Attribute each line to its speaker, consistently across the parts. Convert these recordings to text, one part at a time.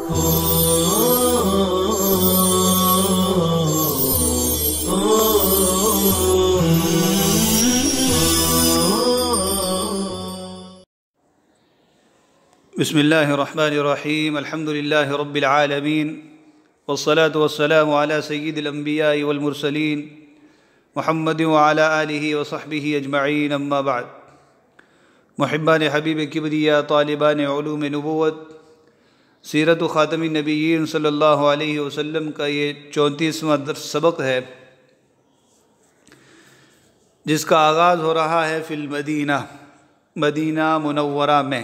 Speaker 1: بسم اللہ الرحمن الرحیم الحمد للہ رب العالمین والصلاة والسلام علی سید الانبیاء والمرسلین محمد وعلی آلہ وصحبہ اجمعین اما بعد۔ محبان حبیب کبریا، طالبان علوم نبوت، سیرت و خاتم النبیین صلی اللہ علیہ وسلم کا یہ 34واں سبق ہے، جس کا آغاز ہو رہا ہے فی المدینہ، مدینہ منورہ میں۔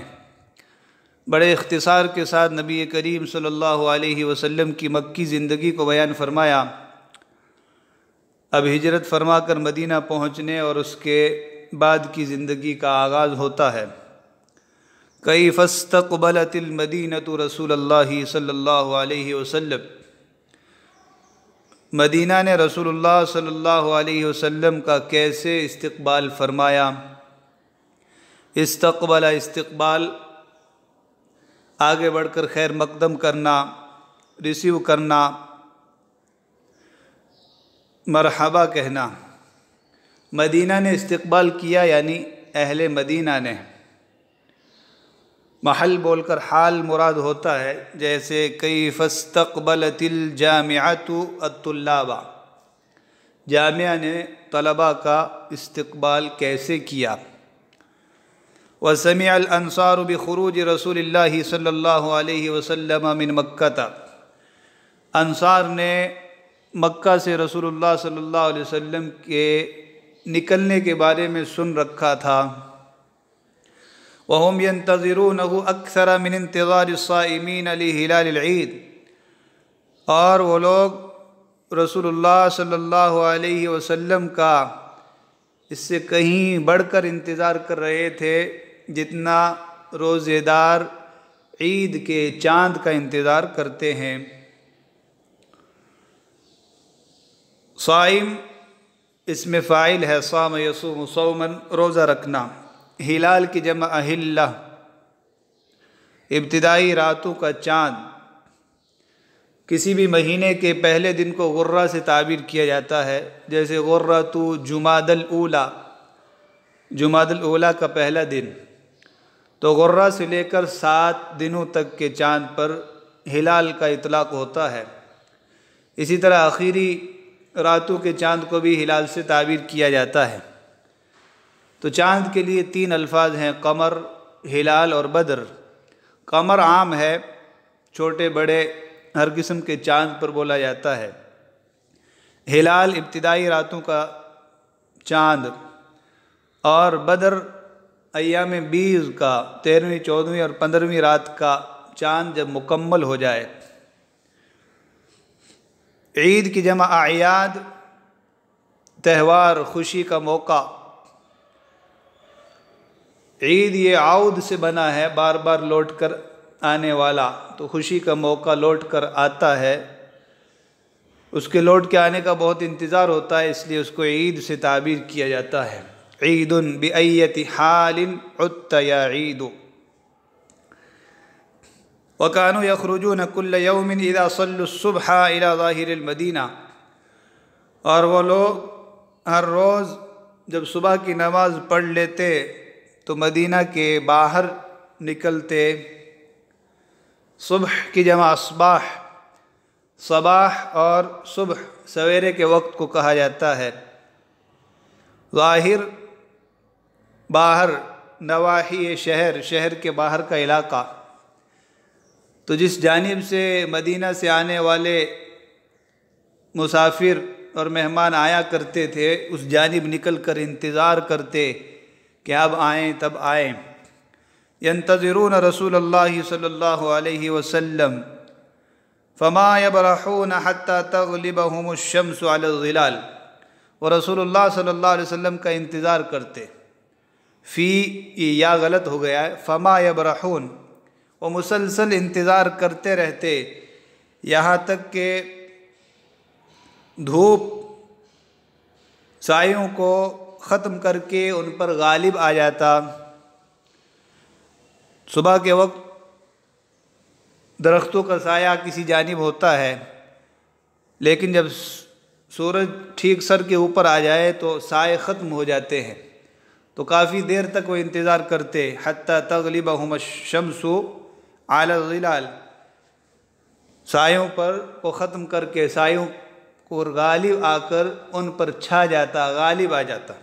Speaker 1: بڑے اختصار کے ساتھ نبی کریم صلی اللہ علیہ وسلم کی مکی زندگی کو بیان فرمایا۔ اب ہجرت فرما کر مدینہ پہنچنے اور اس کے بعد کی زندگی کا آغاز ہوتا ہے۔ کیف استقبلت المدینہ رسول اللہ صلی اللہ علیہ وسلم، مدینہ نے رسول اللہ صلی اللہ علیہ وسلم کا کیسے استقبال فرمایا۔ استقبل، استقبال آگے بڑھ کر خیر مقدم کرنا، ریسیو کرنا، مرحبا کہنا۔ مدینہ نے استقبال کیا یعنی اہل مدینہ نے۔ محل بول کر حال مراد ہوتا ہے، جیسے کیف استقبلت الجامعۃ الطلاب، جامعہ نے طلباء کا استقبال کیسے کیا۔ وَسَمِعَ الْأَنصَارُ بِخُرُوجِ رسول اللہ صلی اللہ علیہ وسلم من مکہ، انصار نے مکہ سے رسول اللہ صلی اللہ علیہ وسلم کے نکلنے کے بارے میں سن رکھا تھا۔ وَهُمْ يَنْتَظِرُونَهُ أَكْثَرَ مِنْ انتظار الصَّائِمِينَ لِهِلَالِ الْعِيدِ، اور وہ لوگ رسول اللہ صلی اللہ علیہ وسلم کا اس سے کہیں بڑھ کر انتظار کر رہے تھے جتنا روزے دار عید کے چاند کا انتظار کرتے ہیں۔ صائم اس میں فاعل ہے، صام یصوم صوما، روزہ رکھنا۔ ہلال کی جمع اہلہ، ابتدائی راتوں کا چاند۔ کسی بھی مہینے کے پہلے دن کو غرہ سے تعبیر کیا جاتا ہے، جیسے غرۃ جمادی الاولیٰ، جمادی الاولیٰ کا پہلا دن۔ تو غرہ سے لے کر 7 دنوں تک کے چاند پر ہلال کا اطلاق ہوتا ہے۔ اسی طرح آخری راتوں کے چاند کو بھی ہلال سے تعبیر کیا جاتا ہے۔ تو چاند کے لیے 3 الفاظ ہیں، قمر، ہلال اور بدر۔ قمر عام ہے، چھوٹے بڑے ہر قسم کے چاند پر بولا جاتا ہے۔ ہلال ابتدائی راتوں کا چاند، اور بدر ایام 20 کا 13ویں، 14ویں اور 15ویں رات کا چاند جب مکمل ہو جائے۔ عید کی جمع اعیاد، تہوار، خوشی کا موقع۔ عید یہ عود سے بنا ہے، بار بار لوٹ کر آنے والا، تو خوشی کا موقع لوٹ کر آتا ہے، اس کے لوٹ کے آنے کا بہت انتظار ہوتا ہے، اس لیے اس کو عید سے تعبیر کیا جاتا ہے۔ عید بأیۃ حال عدت یا عید۔ وَكَانُوا يَخْرُجُونَ كُلَّ يَوْمٍ إِذَا صَلُّوا الصُّبْحَ إِلَى ظَاهِرِ الْمَدِينَةِ، اور وہ لوگ ہر روز جب صبح کی نماز پڑھ لیتے تو مدینہ کے باہر نکلتے۔ صبح کی جمع اصباح، صباح اور صبح سویرے کے وقت کو کہا جاتا ہے۔ ظاہر باہر، نواحی شہر، شہر کے باہر کا علاقہ۔ تو جس جانب سے مدینہ سے آنے والے مسافر اور مہمان آیا کرتے تھے، اس جانب نکل کر انتظار کرتے کہ اب آئیں تب آئیں۔ ینتظرون رسول اللہ صلی اللہ علیہ وسلم فما یبرحون حتی تغلبهم الشمس علی الظلال، وہ رسول اللہ صلی اللہ علیہ وسلم کا انتظار کرتے۔ فی یہ یا غلط ہو گیا ہے، فما یبرحون، وہ مسلسل انتظار کرتے رہتے یہاں تک کہ دھوپ سایوں کو ختم کر کے ان پر غالب آ جاتا۔ صبح کے وقت درختوں کا سایہ کسی جانب ہوتا ہے، لیکن جب سورج ٹھیک سر کے اوپر آ جائے تو سائے ختم ہو جاتے ہیں، تو کافی دیر تک وہ انتظار کرتے، حتیٰ تغلبہم الشمس علی الظلال، سایوں پر کو ختم کر کے سایوں کو غالب آ کر ان پر چھا جاتا، غالب آ جاتا۔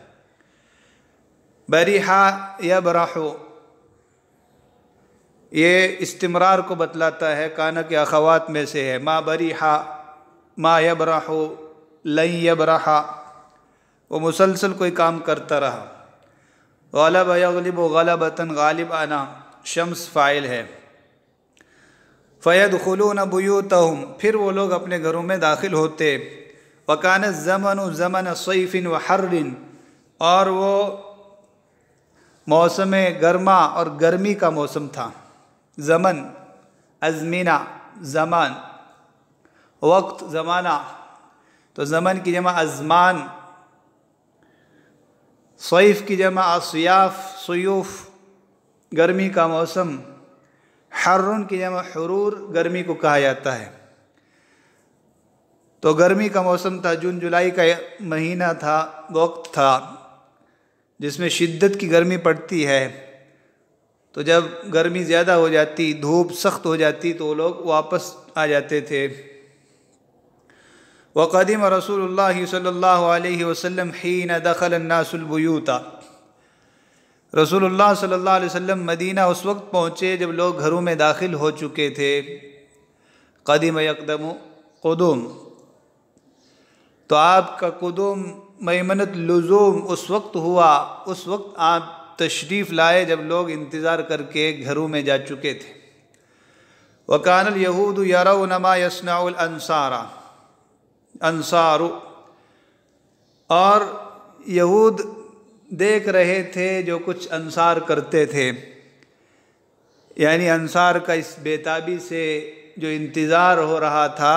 Speaker 1: بریحا یبرح، یہ استمرار کو بتلاتا ہے، کانا کے اخوات میں سے ہے، ما بریحا ما یبرح لن یبرح، وہ مسلسل کوئی کام کرتا رہا۔ غلب یغلب غلبتاً، غالب آنا، شمس فاعل ہے۔ فیدخلون بیوتہم، پھر وہ لوگ اپنے گھروں میں داخل ہوتے۔ وکان الزمن زمن صیف وحر، اور وہ موسم گرما اور گرمی کا موسم تھا۔ زمن ازمینہ، زمان، وقت زمانہ، تو زمن کی جمع ازمان، صیف کی جمع اصیاف، صیوف، گرمی کا موسم، حرن کی جمع حرور، گرمی کو کہا جاتا ہے۔ تو گرمی کا موسم تھا، جون جولائی کا مہینہ تھا، وقت تھا جس میں شدت کی گرمی پڑتی ہے، تو جب گرمی زیادہ ہو جاتی، دھوپ سخت ہو جاتی، تو وہ لوگ واپس آ جاتے تھے۔ وقدم رسول اللہ صلی اللہ علیہ وسلم حین دخل الناس البیوت، رسول اللہ صلی اللہ علیہ وسلم مدینہ اس وقت پہنچے جب لوگ گھروں میں داخل ہو چکے تھے۔ قدم یقدم قدوم، تو آپ کا قدوم میمنت لزوم اس وقت ہوا، اس وقت آپ تشریف لائے جب لوگ انتظار کر کے گھروں میں جا چکے تھے۔ وکان الیہود یرون ما یصنع الانصار، اور یہود دیکھ رہے تھے جو کچھ انصار کرتے تھے، یعنی انصار کا اس بےتابی سے جو انتظار ہو رہا تھا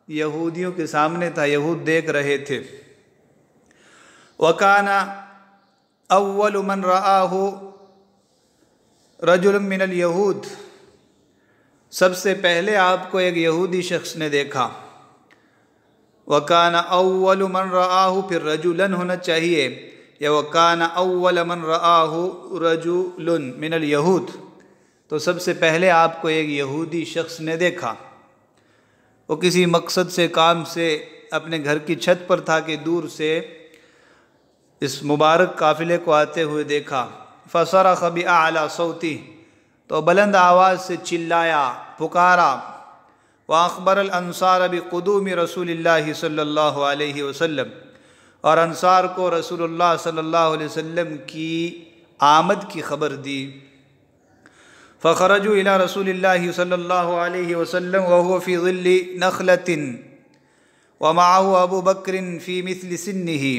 Speaker 1: یہودیوں کے سامنے تھا، یہود دیکھ رہے تھے۔ وَكَانَ أَوَّلُ مَنْ رَآهُ رَجُلٌ مِّنَ الْيَهُودِ، سب سے پہلے آپ کو ایک یہودی شخص نے دیکھا۔ وَكَانَ أَوَّلُ مَنْ رَآهُ، پھر رَجُلًا ہونا چاہیے، یا وَكَانَ أَوَّلَ مَنْ رَآهُ رَجُلٌ مِّنَ الْيَهُودِ، تو سب سے پہلے آپ کو ایک یہودی شخص نے دیکھا۔ وہ کسی مقصد سے، کام سے اپنے گھر کی چھت پر تھا کہ دور سے اس مبارک قافلے کو آتے ہوئے دیکھا۔ فصرخ بأعلی صوتہ، تو بلند آواز سے چلایا، پکارا۔ وأخبر الانصار بقدوم رسول اللہ صلی اللہ علیہ وسلم، اور انصار کو رسول اللہ صلی اللہ علیہ وسلم کی آمد کی خبر دی۔ فخرجوا إلى رسول الله صلی اللہ علیہ وسلم وهو في ظل نخلة ومعه ابو بکر في مثل سنه،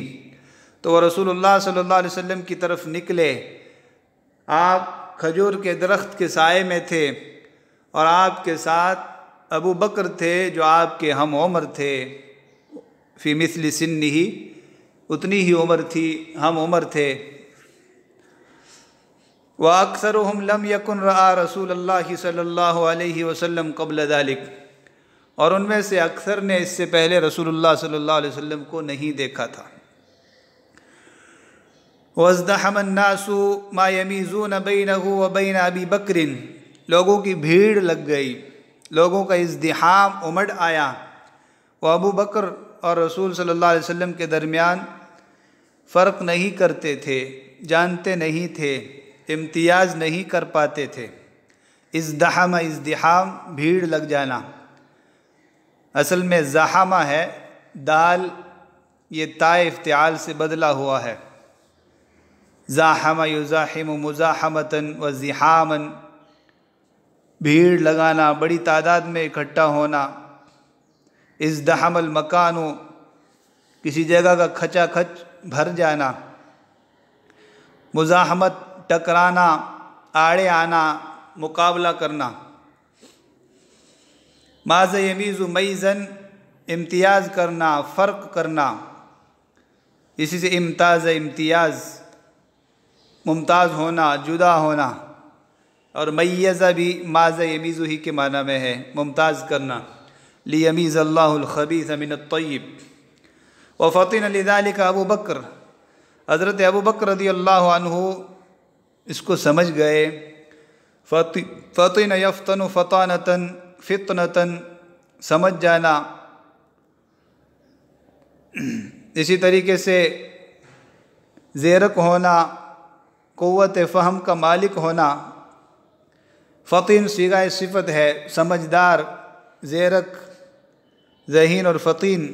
Speaker 1: تو وہ رسول اللہ صلی اللہ علیہ وسلم کی طرف نکلے، آپ کھجور کے درخت کے سائے میں تھے، اور آپ کے ساتھ ابو بکر تھے جو آپ کے ہم عمر تھے، فی مثل سنہ، اتنی ہی عمر تھی، ہم عمر تھے۔ وَأَكْثَرُهُمْ لَمْ يَكُنْ رَآ رَسُولَ اللَّهِ صلی اللہ علیہ وسلم قبل ذلك، اور ان میں سے اکثر نے اس سے پہلے رسول اللہ صلی اللہ علیہ وسلم کو نہیں دیکھا تھا۔ وَازْدَحَمَ النَّاسُ مَا يَمِيزُونَ بَيْنَهُ وَبَيْنَ أَبِي بَكْرٍ، لوگوں کی بھیڑ لگ گئی، لوگوں کا ازدحام امڑ آیا۔ وہ ابو بکر اور رسول صلی اللہ علیہ وسلم کے درمیان فرق نہیں کرتے تھے، جانتے نہیں تھے، امتیاز نہیں کر پاتے تھے۔ ازدحم، ازدحام، بھیڑ لگ جانا، اصل میں زحمہ ہے، دال یہ تائے افتعال سے بدلا ہوا ہے۔ زاحم یزاحم مزاحمتاً وزحاماً، بھیڑ لگانا، بڑی تعداد میں اکٹھا ہونا۔ ازدحم المکان، کسی جگہ کا کھچا کھچ بھر جانا۔ مزاحمت، ٹکرانا، آڑے آنا، مقابلہ کرنا۔ ماذا یمیز میزن، امتیاز کرنا، فرق کرنا، اسی سے امتاز، امتیاز، ممتاز ہونا، جدا ہونا۔ اور میزہ بھی ماذا یمیزو ہی کے معنی میں ہے، ممتاز کرنا، لیمیز اللہ الخبیث من الطیب۔ وفطن لذلك ابو بکر، حضرت ابو بکر رضی اللہ عنہ اس کو سمجھ گئے۔ فطن یفتن فطانتاً، فطنتاً سمجھ جانا، اسی طریقے سے زیرک ہونا، قوت فہم کا مالک ہونا۔ فطن صیغہ صفت ہے، سمجھدار، زیرک، ذہین اور فطین۔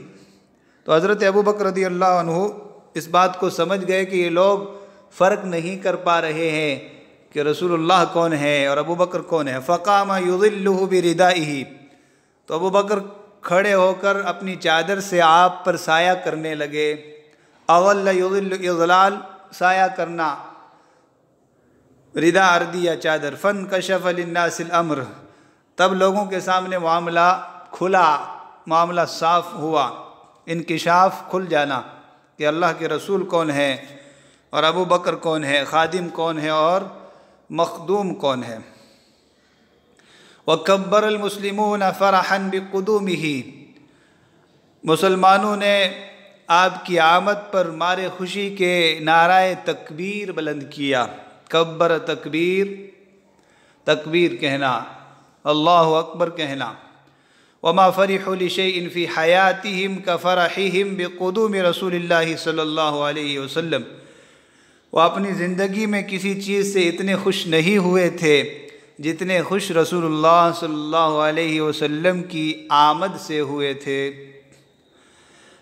Speaker 1: تو حضرت ابو بکر رضی اللہ عنہ اس بات کو سمجھ گئے کہ یہ لوگ فرق نہیں کر پا رہے ہیں کہ رسول اللہ کون ہے اور ابو بکر کون ہے۔ فقام یظلہ بردائہ، تو ابو بکر کھڑے ہو کر اپنی چادر سے آپ پر سایہ کرنے لگے۔ اغل یظل اضلال، سایہ کرنا، ردا اردی یا چادر۔ فانکشف للناس الامر، تب لوگوں کے سامنے معاملہ کھلا، معاملہ صاف ہوا، انکشاف، کھل جانا کہ اللہ کے رسول کون ہے اور ابو بکر کون ہے، خادم کون ہے اور مخدوم کون ہے۔ وَكَبَّرَ الْمُسْلِمُونَ فَرَحًا بِقُدُومِهِ، مسلمانوں نے آپ کی آمد پر مارے خوشی کے نعرہ تکبیر بلند کیا۔ کبر تکبیر، تکبیر کہنا، اللہ اکبر کہنا۔ وَمَا فَرِحُوا لِشَيْءٍ فِي حَيَاتِهِمْ كَفَرَحِهِمْ بِقُدُومِ رسول اللہ صلی اللہ علیہ وسلم، وہ اپنی زندگی میں کسی چیز سے اتنے خوش نہیں ہوئے تھے جتنے خوش رسول اللہ صلی اللہ علیہ وسلم کی آمد سے ہوئے تھے۔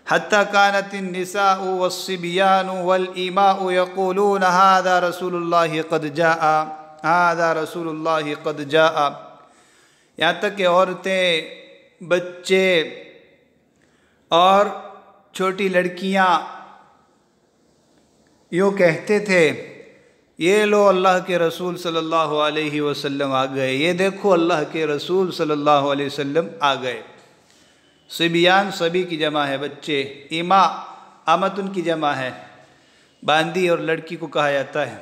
Speaker 1: حتیٰ كانت النساء والصبيان والإماء يقولون هذا رسول الله قد جاء، هذا رسول الله قد جاء، یہاں تک کہ عورتیں، بچے اور چھوٹی لڑکیاں یوں کہتے تھے، یہ لو اللہ کے رسول صلی اللہ علیہ وسلم آ گئے، یہ دیکھو اللہ کے رسول صلی اللہ علیہ وسلم آ گئے۔ صبیان صبی کی جمع ہے، بچے۔ ایما امتن کی جمع ہے، باندی اور لڑکی کو کہا جاتا ہے۔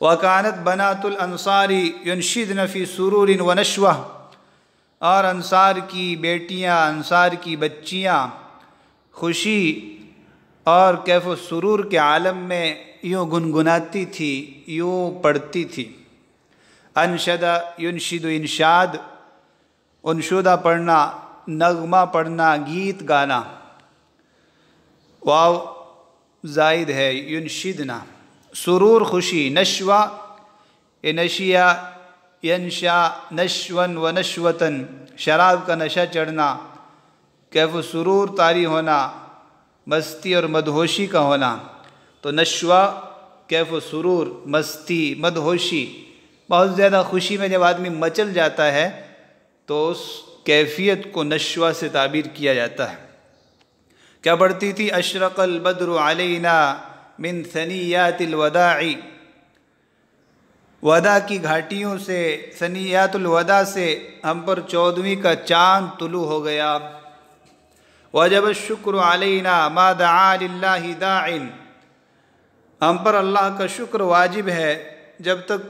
Speaker 1: وَكَانَتْ بَنَاتُ الْأَنصَارِ يُنْشِدْنَ فِي سُرُورٍ وَنَشْوَةٍ، اور انصار کی بیٹیاں، انصار کی بچیاں خوشی اور کیف و سرور کے عالم میں یوں گنگناتی تھی، یوں پڑھتی تھی۔ انشدہ ینشد، انشاد، انشودہ پڑھنا، نغمہ پڑھنا، گیت گانا۔ واو زائد ہے، ینشدنا، سرور خوشی، نشوہ نشیہ ینشا، نشون و نشوتن، شراب کا نشہ چڑھنا، کیف و سرور طاری ہونا، مستی اور مدہوشی کا ہونا۔ تو نشوہ، کیف و سرور، مستی، مدہوشی، بہت زیادہ خوشی میں جب آدمی مچل جاتا ہے تو اس کیفیت کو نشوہ سے تعبیر کیا جاتا ہے۔ کیا پڑھتی تھی؟ اشرق البدر علینا من ثنیات الوداع، وداع کی گھاٹیوں سے، ثنیات الوداع سے ہم پر 14ویں کا چاند طلوع ہو گیا۔ وجب الشکر علینا ما دعا للہ داع، ہم پر اللہ کا شکر واجب ہے جب تک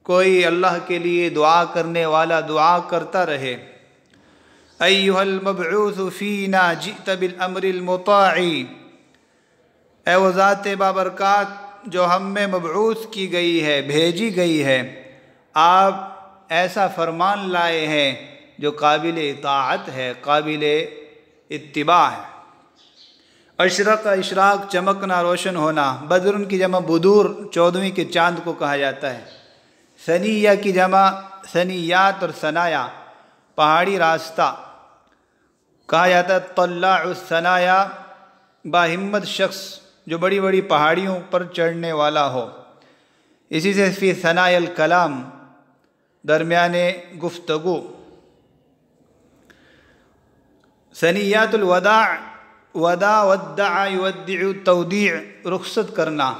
Speaker 1: کوئی اللہ کے لیے دعا کرنے والا دعا کرتا رہے۔ ایھا المبعوث فینا جئت بالامر المطاع، اے وہ ذات بابرکات جو ہم میں مبعوث کی گئی ہے، بھیجی گئی ہے، آپ ایسا فرمان لائے ہیں جو قابل اطاعت ہے، قابل اتباع ہے۔ اشرق، اشراق، چمکنا، روشن ہونا۔ بدرن کی جمع بدور، 14ویں کے چاند کو کہا جاتا ہے۔ ثنیہ کی جمع ثنیات اور ثنایا، پہاڑی راستہ کہا جاتا ہے۔ طلاع الثنایا، باہمت شخص جو بڑی بڑی پہاڑیوں پر چڑھنے والا ہو۔ اسی سے فی ثنایا الکلام، درمیان گفتگو۔ ثنیات الوداع، وداع ودع یودع، تودیع، رخصت کرنا،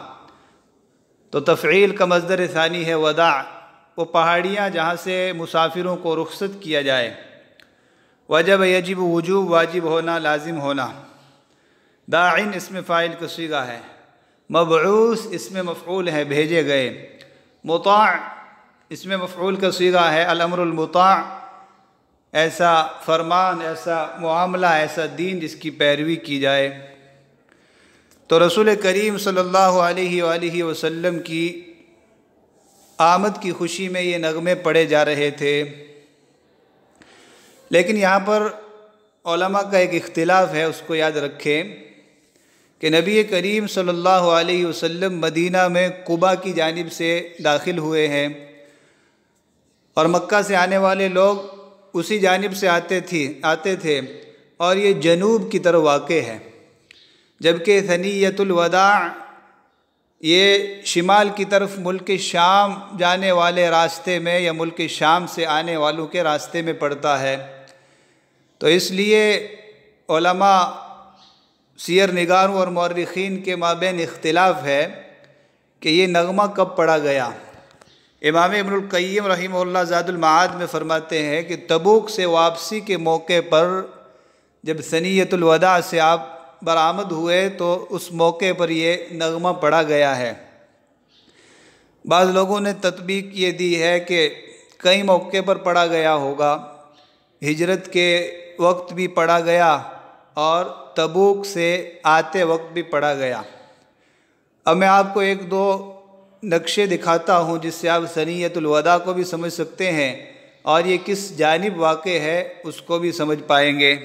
Speaker 1: تو تفعیل کا مصدر ثانی ہے وداع، وہ پہاڑیاں جہاں سے مسافروں کو رخصت کیا جائے۔ وجب یجب، وجوب، واجب ہونا، لازم ہونا۔ داعن اسم فاعل کا صیغہ ہے۔ مبعوث اسم مفعول ہے، بھیجے گئے۔ مطاع اس میں مفعول کا صیغہ ہے الامر المطاع، ایسا فرمان، ایسا معاملہ، ایسا دین جس کی پیروی کی جائے۔ تو رسول کریم صلی اللہ علیہ وآلہ وسلم کی آمد کی خوشی میں یہ نغمے پڑھے جا رہے تھے۔ لیکن یہاں پر علماء کا ایک اختلاف ہے، اس کو یاد رکھیں کہ نبی کریم صلی اللہ علیہ وسلم مدینہ میں قباء کی جانب سے داخل ہوئے ہیں، اور مکہ سے آنے والے لوگ اسی جانب سے آتے تھے، اور یہ جنوب کی طرف واقع ہے، جبکہ ثنیۃ الوداع یہ شمال کی طرف ملک شام جانے والے راستے میں یا ملک شام سے آنے والوں کے راستے میں پڑتا ہے۔ تو اس لیے علماء سیر نگاروں اور مورخین کے مابین اختلاف ہے کہ یہ نغمہ کب پڑھا گیا۔ امام ابن القیم رحمہ اللہ زاد المعاد میں فرماتے ہیں کہ تبوک سے واپسی کے موقع پر جب ثنیۃ الوداع سے آپ برآمد ہوئے تو اس موقع پر یہ نغمہ پڑھا گیا ہے۔ بعض لوگوں نے تطبیق یہ دی ہے کہ کئی موقع پر پڑھا گیا ہوگا، ہجرت کے وقت بھی پڑھا گیا اور تبوک سے آتے وقت بھی پڑھا گیا۔ اب میں آپ کو ایک دو نقشے دکھاتا ہوں جس سے آپ ثنیۃ الوداع کو بھی سمجھ سکتے ہیں اور یہ کس جانب واقع ہے اس کو بھی سمجھ پائیں گے۔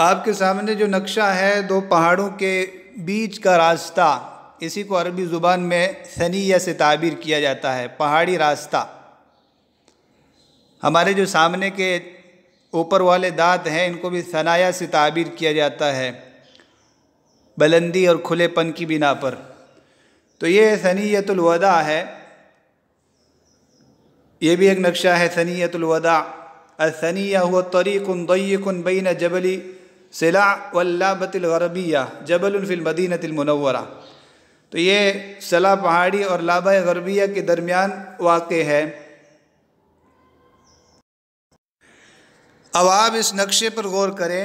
Speaker 1: آپ کے سامنے جو نقشہ ہے دو پہاڑوں کے بیچ کا راستہ، اسی کو عربی زبان میں ثنیہ سے تعبیر کیا جاتا ہے، پہاڑی راستہ۔ ہمارے جو سامنے کے اوپر والے دانت ہیں ان کو بھی ثنایا سے تعبیر کیا جاتا ہے، بلندی اور کھلے پن کی بنا پر۔ تو یہ ثنیۃ الوداع ہے، یہ بھی ایک نقشہ ہے ثنیۃ الوداع۔ الثنیہ هو طریق ضیق بین جبل سلع واللابۃ الغربیہ جبل فی المدینۃ المنورہ۔ تو یہ سلا پہاڑی اور لابہ غربیہ کے درمیان واقع ہے۔ اب آپ اس نقشے پر غور کریں،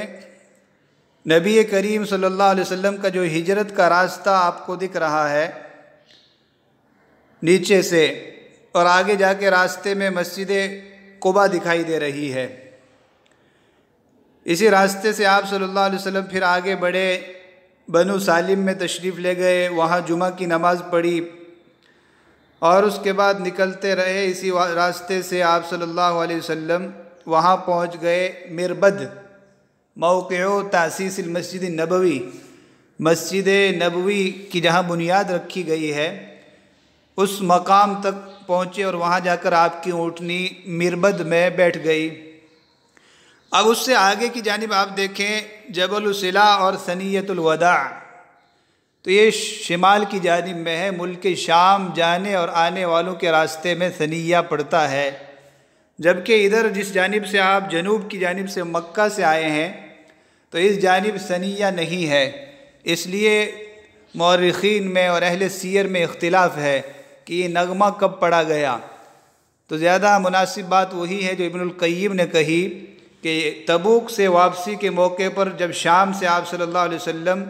Speaker 1: نبی کریم صلی اللہ علیہ وسلم کا جو ہجرت کا راستہ آپ کو دکھ رہا ہے نیچے سے، اور آگے جا کے راستے میں مسجد قباء دکھائی دے رہی ہے، اسی راستے سے آپ صلی اللہ علیہ وسلم پھر آگے بڑھے، بنو سالم میں تشریف لے گئے، وہاں جمعہ کی نماز پڑھی، اور اس کے بعد نکلتے رہے اسی راستے سے آپ صلی اللہ علیہ وسلم وہاں پہنچ گئے مربد، موقع تاسیس المسجد النبوی، مسجد نبوی کی جہاں بنیاد رکھی گئی ہے اس مقام تک پہنچے، اور وہاں جا کر آپ کی اونٹنی مربد میں بیٹھ گئی۔ اب اس سے آگے کی جانب آپ دیکھیں جبل سلا اور ثنیۃ الوداع، تو یہ شمال کی جانب میں ہے، ملک شام جانے اور آنے والوں کے راستے میں ثنیہ پڑتا ہے، جبکہ ادھر جس جانب سے آپ جنوب کی جانب سے مکہ سے آئے ہیں تو اس جانب ثنیہ نہیں ہے۔ اس لیے مورخین میں اور اہل سیر میں اختلاف ہے کہ یہ نغمہ کب پڑھا گیا۔ تو زیادہ مناسب بات وہی ہے جو ابن القیم نے کہی کہ تبوک سے واپسی کے موقع پر جب شام سے آپ صلی اللہ علیہ وسلم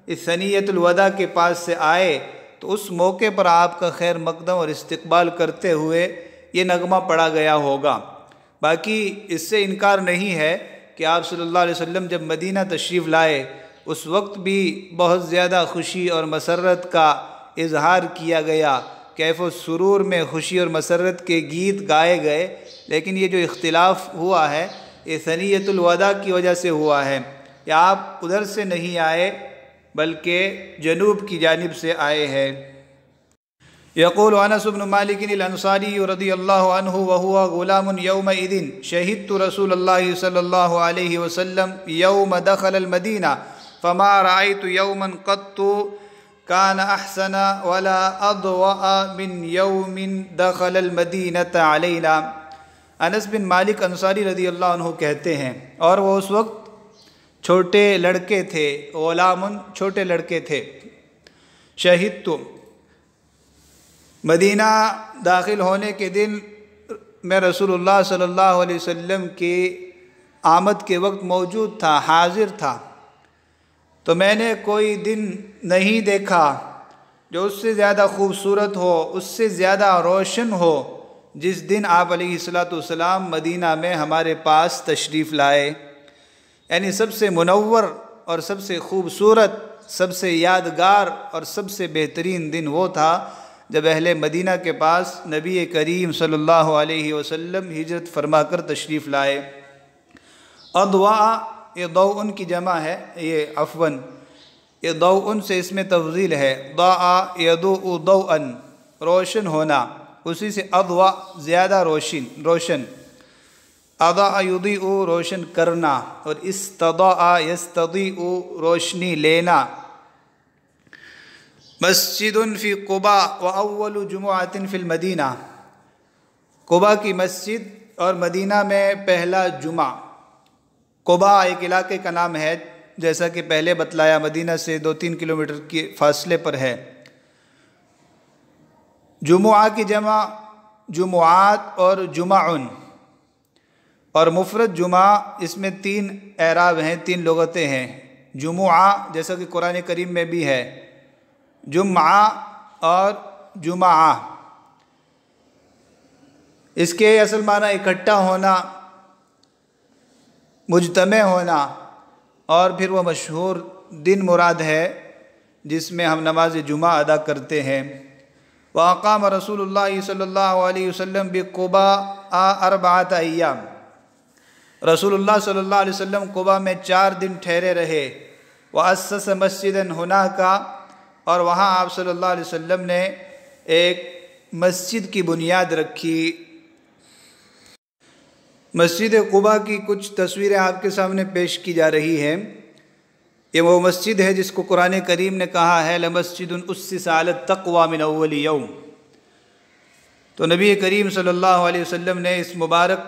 Speaker 1: اس ثنیۃ الوداع کے پاس سے آئے تو اس موقع پر آپ کا خیر مقدم اور استقبال کرتے ہوئے یہ نغمہ پڑھا گیا ہوگا۔ باقی اس سے انکار نہیں ہے کہ آپ صلی اللہ علیہ وسلم جب مدینہ تشریف لائے اس وقت بھی بہت زیادہ خوشی اور مسرت کا اظہار کیا گیا، کیف و سرور میں خوشی اور مسرت کے گیت گائے گئے، لیکن یہ جو اختلاف ہوا ہے یہ ثنیۃ الوداع کی وجہ سے ہوا ہے، کہ آپ ادھر سے نہیں آئے بلکہ جنوب کی جانب سے آئے ہیں۔ یقول انس بن مالک الانصاری رضی اللہ عنہ وهو غلام یومئذ شہدت رسول اللہ صلی اللہ علیہ وسلم یوم دخل المدینہ فما رأیت یوما قط کان احسن ولا اضوأ من یوم دخل المدینہ علینا۔ انس بن مالک انصاری رضی اللہ عنہ کہتے ہیں، اور وہ اس وقت چھوٹے لڑکے تھے، غلام چھوٹے لڑکے تھے، شہدت مدینہ داخل ہونے کے دن میں رسول اللہ صلی اللہ علیہ وسلم کی آمد کے وقت موجود تھا، حاضر تھا، تو میں نے کوئی دن نہیں دیکھا جو اس سے زیادہ خوبصورت ہو، اس سے زیادہ روشن ہو، جس دن آپ علیہ الصلوۃ والسلام مدینہ میں ہمارے پاس تشریف لائے۔ یعنی سب سے منور اور سب سے خوبصورت، سب سے یادگار اور سب سے بہترین دن وہ تھا جب اہل مدینہ کے پاس نبی کریم صلی اللہ علیہ وسلم ہجرت فرما کر تشریف لائے۔ اضواء، یہ ضوء کی جمع ہے، یہ عفواً یہ ضوء سے اس میں تفضیل ہے، ضاء یضوء ضوءا، روشن ہونا، اسی سے اضواء زیادہ روشن، اضاء یضیء روشن کرنا، اور استضاء یستضیء روشنی لینا۔ مسجد فی قباء واول جمعۃ فی المدینہ، قباء کی مسجد اور مدینہ میں پہلا جمعہ۔ قباء ایک علاقے کا نام ہے، جیسا کہ پہلے بتلایا، مدینہ سے 2-3 کلومیٹر کے فاصلے پر ہے۔ جمعہ کی جمع جمعات اور جمعن، اور مفرد جمعہ اس میں 3 اعراب ہیں، 3 لغتیں ہیں۔ جمعہ جیسا کہ قرآن کریم میں بھی ہے، جمعہ اور جمعہ، اس کے اصل معنی اکٹھا ہونا، مجتمع ہونا، اور پھر وہ مشہور دن مراد ہے جس میں ہم نماز جمعہ ادا کرتے ہیں۔ وَأَقَامَ رسول اللہ صلی اللہ علیہ وسلم بِقُبَاءَ 4 ایام، رسول اللہ صلی اللہ علیہ وسلم قباء میں 4 دن ٹھہرے رہے۔ وَأَسَّسَ مَسْجِدًا هُنَاكَ، اور وہاں آپ صلی اللہ علیہ وسلم نے ایک مسجد کی بنیاد رکھی۔ مسجد قباء کی کچھ تصویریں آپ کے سامنے پیش کی جا رہی ہیں۔ یہ وہ مسجد ہے جس کو قرآن کریم نے کہا ہے لَمَسْجِدٌ أُسِّسَ عَلَى التَّقْوَى مِنْ أَوَّلِ يَوْمٍ، تو نبی کریم صلی اللہ علیہ وسلم نے اس مبارک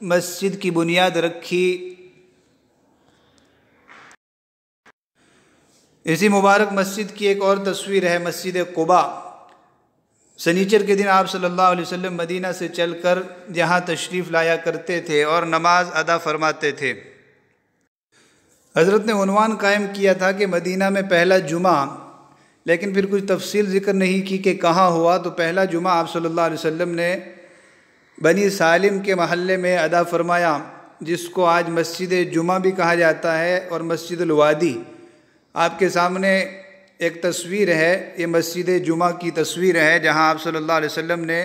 Speaker 1: مسجد کی بنیاد رکھی۔ اسی مبارک مسجد کی ایک اور تصویر ہے، مسجد قباء۔ سنیچر کے دن آپ صلی اللہ علیہ وسلم مدینہ سے چل کر یہاں تشریف لایا کرتے تھے اور نماز ادا فرماتے تھے۔ حضرت نے عنوان قائم کیا تھا کہ مدینہ میں پہلا جمعہ، لیکن پھر کچھ تفصیل ذکر نہیں کی کہ کہاں ہوا، تو پہلا جمعہ آپ صلی اللہ علیہ وسلم نے بنی سالم کے محلے میں ادا فرمایا، جس کو آج مسجد جمعہ بھی کہا جاتا ہے، اور مسجد الوادی۔ آپ کے سامنے ایک تصویر ہے، یہ مسجد جمعہ کی تصویر ہے، جہاں آپ صلی اللہ علیہ وسلم نے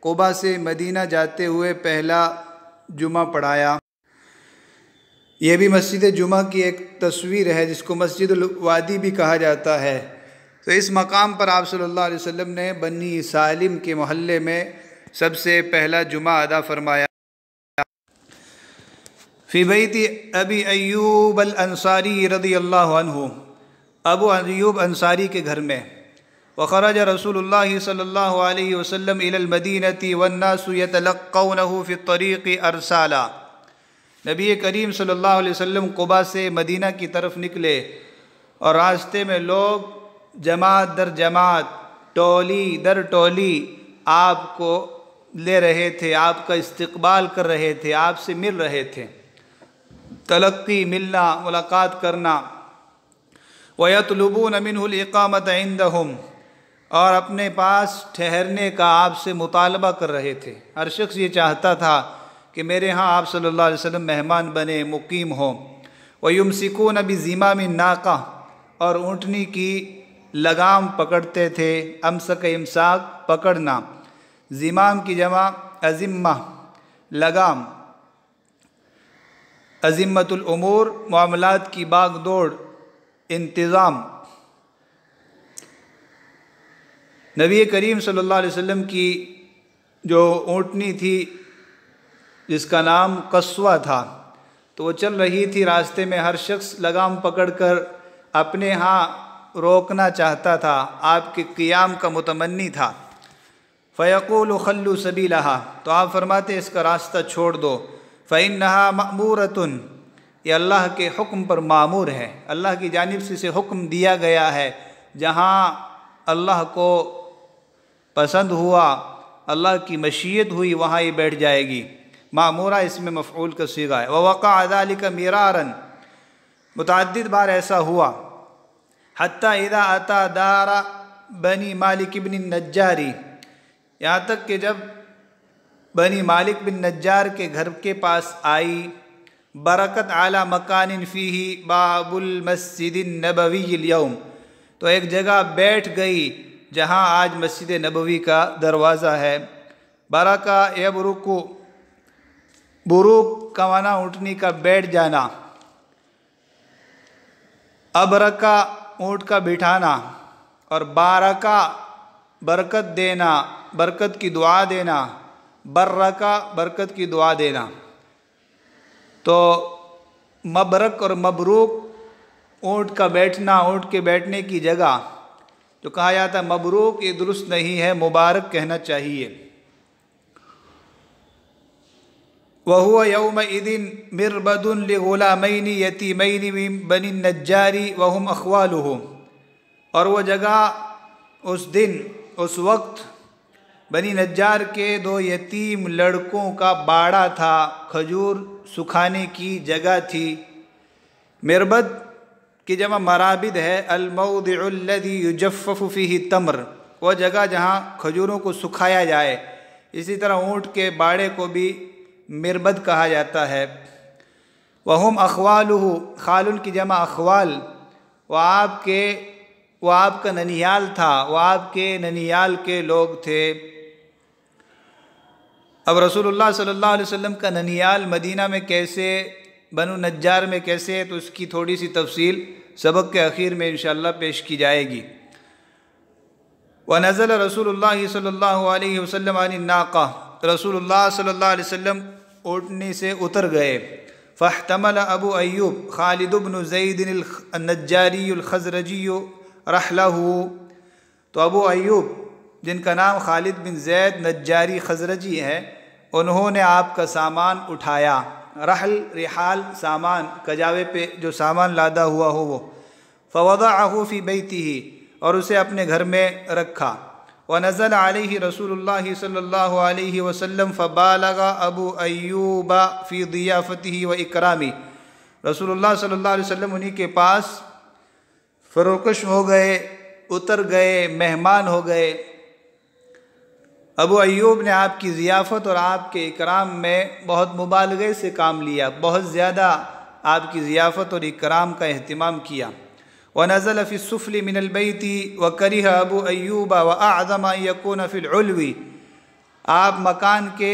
Speaker 1: قباء سے مدینہ جاتے ہوئے پہلا جمعہ پڑھایا۔ یہ بھی مسجد جمعہ کی ایک تصویر ہے، جس کو مسجد الوادی بھی کہا جاتا ہے۔ تو اس مقام پر آپ صلی اللہ علیہ وسلم نے بنی سالم کے محلے میں سب سے پہلا جمعہ ادا فرمایا۔ فی بیت ابی ایوب الانصاری رضی اللہ عنہ، ابو ایوب انصاری کے گھر میں۔ وخرج رسول اللہ صلی اللہ علیہ وسلم الی المدینہ والناس یتلقونه فی الطریق ارسالا، نبی کریم صلی اللہ علیہ وسلم قباء سے مدینہ کی طرف نکلے، اور راستے میں لوگ جماعت در جماعت، ٹولی در ٹولی آپ کو لے رہے تھے، آپ کا استقبال کر رہے تھے، آپ سے مل رہے تھے۔ تلقی، ملنا، ملاقات کرنا۔ وَيَطْلُبُونَ مِنْهُ الْإِقَامَةَ عِنْدَهُمْ، اور اپنے پاس ٹھہرنے کا آپ سے مطالبہ کر رہے تھے۔ ہر شخص یہ چاہتا تھا کہ میرے ہاں آپ صلی اللہ علیہ وسلم مہمان بنے، مقیم ہوں۔ وَيُمْسِكُونَ بِزِمَامِ النَّاقَةِ، اور اونٹنی کی لگام پکڑتے تھے۔ امسک، امساک، پکڑنا۔ زمام کی جمع ازمہ، لگام۔ ازمۃ الامور، معاملات کی باغ دوڑ، انتظام۔ نبی کریم صلی اللہ علیہ وسلم کی جو اونٹنی تھی، جس کا نام قصوہ تھا، تو وہ چل رہی تھی راستے میں۔ ہر شخص لگام پکڑ کر اپنے ہاں روکنا چاہتا تھا، آپ کے قیام کا متمنی تھا۔ فَيَقُولُ خَلُّوا سَبِيلَهَا، تو آپ فرماتے اس کا راستہ چھوڑ دو۔ فَإِنَّهَا مَأْمُورَةٌ، یہ اللہ کے حکم پر معمور ہے، اللہ کی جانب سے اسے حکم دیا گیا ہے۔ جہاں اللہ کو پسند ہوا، اللہ کی مشیت ہوئی، وہاں یہ بیٹھ جائے گی۔ معمورہ اس میں مفعول کا صیغہ ہے۔ وَوَقَعَ ذَلِكَ مِرَارًا، متعدد بار ایسا ہوا۔ حَتَّى إِذَا أَتَى دَارَ بنی مالک بن النجاری، یہاں تک کہ جب بنی مالک بن نجار کے گھر کے پاس آئی، برکت علی مکان فیہ باب المسجد النبوی اليوم، تو ایک جگہ بیٹھ گئی جہاں آج مسجد نبوی کا دروازہ ہے۔ برکہ یبرکو، بروک کا معنی اونٹنی کا بیٹھ جانا، ابرکہ اونٹ کا بٹھانا، اور بارکہ برکت دینا، برکت کی دعا دینا، برکہ برکت کی دعا دینا۔ تو مبرک اور مبروک اونٹ کا بیٹھنا، اونٹ کے بیٹھنے کی جگہ جو کہا جاتا ہے مبروک، یہ درست نہیں ہے، مبارک کہنا چاہیے۔ وَهُوَ يَوْمَئِذٍ مِرْبَدٌ لِغُلَامَيْنِ يَتِيمَيْنِ مِن بَنِي النَّجَّارِ وَهُمْ أَخْوَالُهُ، اور وہ جگہ اس دن، اس وقت بنی نجار کے دو یتیم لڑکوں کا باڑہ تھا، کھجور سکھانے کی جگہ تھی۔ مربد کی جمع مرابد ہے، الموضع الذي يجفف فيه التمر، وہ جگہ جہاں کھجوروں کو سکھایا جائے۔ اسی طرح اونٹ کے باڑے کو بھی مربد کہا جاتا ہے۔ وَهُمْ أَخْوَالُهُ، خالن کی جمع اخوال، وہ آپ کا ننیال تھا، وہ آپ کے ننیال کے لوگ تھے۔ اب رسول اللہ صلی اللہ علیہ وسلم کا ننیال مدینہ میں کیسے، بنو نجار میں کیسے ہے، تو اس کی تھوڑی سی تفصیل سبق کے اخیر میں انشاءاللہ پیش کی جائے گی۔ وَنَزَلَ رسول اللہ صلی اللہ علیہ وسلم عن الناقہ، رسول اللہ صلی اللہ علیہ وسلم اونٹنی سے اتر گئے۔ فاحتمل ابو ایوب خالد بن زید النجاری الخزرجی رحلہ، تو ابو ایوب جن کا نام خالد بن زید نجاری خزرجی ہے، انہوں نے آپ کا سامان اٹھایا۔ رحل، رحال، سامان، کجاوے پہ جو سامان لادا ہوا ہو وہ۔ فوضعہ فی بیتہ، اور اسے اپنے گھر میں رکھا۔ ونزل علیہ رسول اللہ صلی اللہ علیہ وسلم فبالغ ابو ایوب فی ضیافتہ و اکرامہ، رسول اللہ صلی اللہ علیہ وسلم انہی کے پاس فروکش ہو گئے، اتر گئے، مہمان ہو گئے۔ ابو ایوب نے آپ کی ضیافت اور آپ کے اکرام میں بہت مبالغے سے کام لیا، بہت زیادہ آپ کی ضیافت اور اکرام کا اہتمام کیا۔ وَنَزَلَ فِي السُّفْلِ مِنَ الْبَيْتِ وَكَرِهَ أَبُو أَيُّوبَ وَأَعْظَمَ أَن يَكُونَ فِي الْعُلْوِ، آپ مکان کے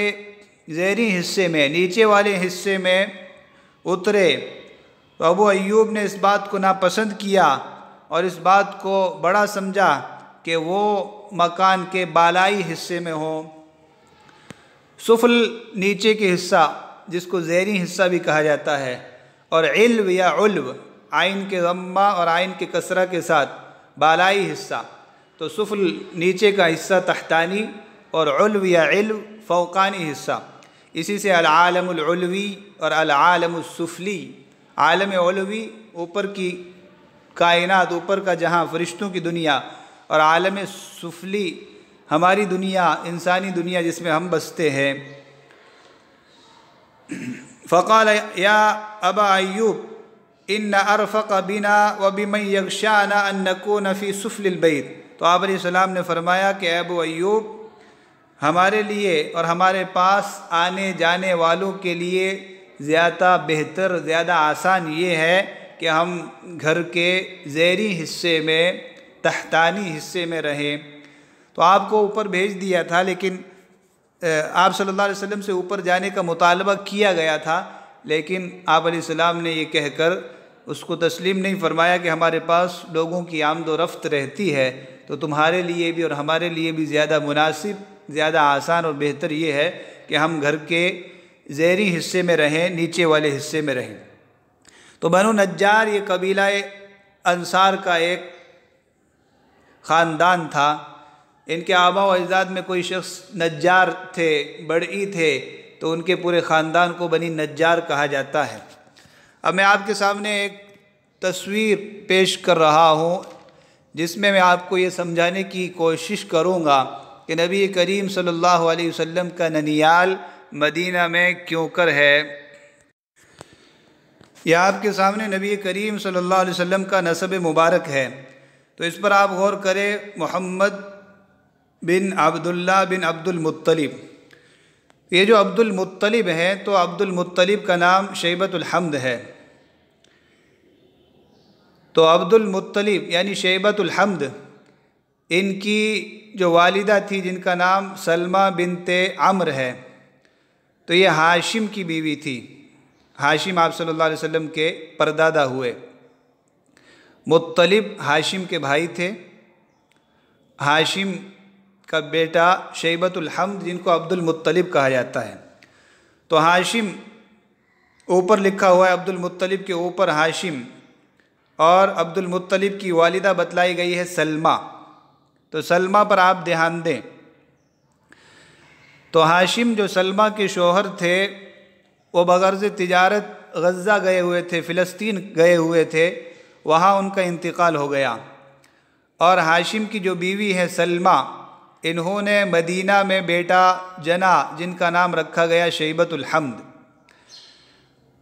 Speaker 1: زیریں حصے میں، نیچے والے حصے میں اترے، تو ابو ایوب نے اس بات کو ناپسند کیا اور اس بات کو بڑا سمجھا کہ وہ مکان کے بالائی حصے میں ہو۔ سفل نیچے کے حصہ جس کو زیریں حصہ بھی کہا جاتا ہے، اور علو یا علو، عین کے ضمہ اور عین کے کسرہ کے ساتھ بالائی حصہ، تو سفل نیچے کا حصہ تحتانی، اور علو یا علو فوقانی حصہ۔ اسی سے العالم العلوی اور العالم السفلی، عالم علوی اوپر کی کائنات، اوپر کا جہاں فرشتوں کی دنیا، اور عالم سفلی ہماری دنیا، انسانی دنیا جس میں ہم بستے ہیں۔ فقال یا ابا ایوب ان ارفق بنا وبمن یغشانا ان نکون فی سفل البیت، تو آپ علیہ السلام نے فرمایا کہ ابو ایوب، ہمارے لیے اور ہمارے پاس آنے جانے والوں کے لیے زیادہ بہتر، زیادہ آسان یہ ہے کہ ہم گھر کے زیریں حصے میں، تحتانی حصے میں رہیں۔ تو آپ کو اوپر بھیج دیا تھا، لیکن آپ صلی اللہ علیہ وسلم سے اوپر جانے کا مطالبہ کیا گیا تھا، لیکن آپ علیہ السلام نے یہ کہہ کر اس کو تسلیم نہیں فرمایا کہ ہمارے پاس لوگوں کی آمد و رفت رہتی ہے، تو تمہارے لیے بھی اور ہمارے لیے بھی زیادہ مناسب، زیادہ آسان اور بہتر یہ ہے کہ ہم گھر کے زیریں حصے میں رہیں، نیچے والے حصے میں رہیں۔ تو بنو نجار یہ قبیلہ انصار کا ایک خاندان تھا۔ ان کے آباء و اجداد میں کوئی شخص نجار تھے، بڑئی تھے، تو ان کے پورے خاندان کو بنی نجار کہا جاتا ہے۔ اب میں آپ کے سامنے ایک تصویر پیش کر رہا ہوں جس میں آپ کو یہ سمجھانے کی کوشش کروں گا کہ نبی کریم صلی اللہ علیہ وسلم کا ننیال مدینہ میں کیوں کر ہے۔ یہ آپ کے سامنے نبی کریم صلی اللہ علیہ وسلم کا نسب مبارک ہے۔ تو اس پر آپ غور کریں، محمد بن عبداللہ بن عبد المطلب، یہ جو عبد المطلب ہے تو عبد المطلب کا نام شیبۃ الحمد ہے، تو عبد المطلب یعنی شیبۃ الحمد، ان کی جو والدہ تھی جن کا نام سلمہ بنت عمرو ہے، تو یہ ہاشم کی بیوی تھی۔ ہاشم آپ صلی اللہ علیہ وسلم کے پردادا ہوئے۔ مطلب ہاشم کے بھائی تھے، ہاشم کا بیٹا شیبۃ الحمد جن کو عبد المطلب کہا جاتا ہے۔ تو ہاشم اوپر لکھا ہوا ہے، عبد المطلب کے اوپر ہاشم، اور عبد المطلب کی والدہ بتلائی گئی ہے سلمہ، تو سلمہ پر آپ دھیان دیں۔ تو ہاشم جو سلمہ کے شوہر تھے وہ بغرض تجارت غزہ گئے ہوئے تھے، فلسطین گئے ہوئے تھے، وہاں ان کا انتقال ہو گیا، اور ہاشم کی جو بیوی ہے سلمہ، انہوں نے مدینہ میں بیٹا جنا جن کا نام رکھا گیا شیبۃ الحمد۔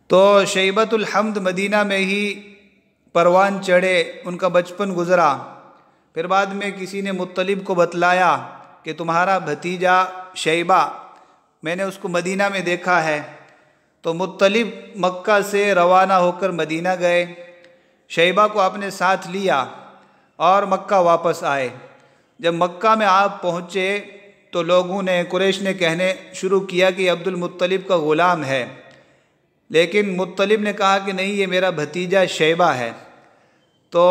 Speaker 1: تو شیبۃ الحمد مدینہ میں ہی پروان چڑھے، ان کا بچپن گزرا، پھر بعد میں کسی نے مطلب کو بتلایا کہ تمہارا بھتیجا شیبہ، میں نے اس کو مدینہ میں دیکھا ہے، تو مطلب مکہ سے روانہ ہو کر مدینہ گئے، شیبہ کو اپنے ساتھ لیا اور مکہ واپس آئے۔ جب مکہ میں آپ پہنچے تو لوگوں نے، قریش نے کہنے شروع کیا کہ یہ عبد المطلب کا غلام ہے، لیکن مطلب نے کہا کہ نہیں، یہ میرا بھتیجا شیبہ ہے۔ تو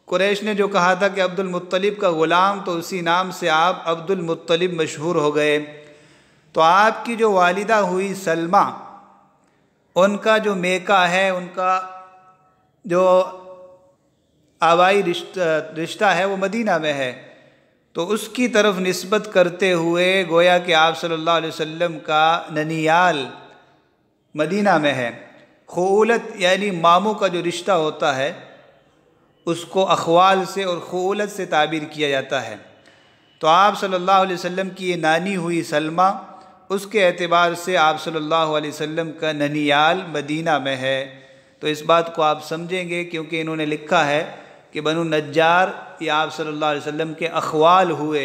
Speaker 1: قریش نے جو کہا تھا کہ عبد المطلب کا غلام، تو اسی نام سے آپ عبد المطلب مشہور ہو گئے۔ تو آپ کی جو والدہ ہوئی سلمہ، ان کا جو میکہ ہے، ان کا جو آبائی رشتہ ہے وہ مدینہ میں ہے، تو اس کی طرف نسبت کرتے ہوئے گویا کہ آپ صلی اللہ علیہ وسلم کا ننیال مدینہ میں ہے۔ خولت یعنی ماموں کا جو رشتہ ہوتا ہے اس کو اخوال سے اور خولت سے تعبیر کیا جاتا ہے۔ تو آپ صلی اللہ علیہ وسلم کی یہ نانی ہوئی سلمہ، اس کے اعتبار سے آپ صلی اللہ علیہ وسلم کا ننیال مدینہ میں ہے۔ تو اس بات کو آپ سمجھیں گے کیونکہ انہوں نے لکھا ہے کہ بنو نجار یہ آپ صلی اللہ علیہ وسلم کے اخوال ہوئے۔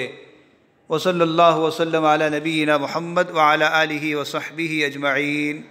Speaker 1: وصلی اللہ وسلم علی نبینا محمد وعلی آلہ وصحبہ اجمعین۔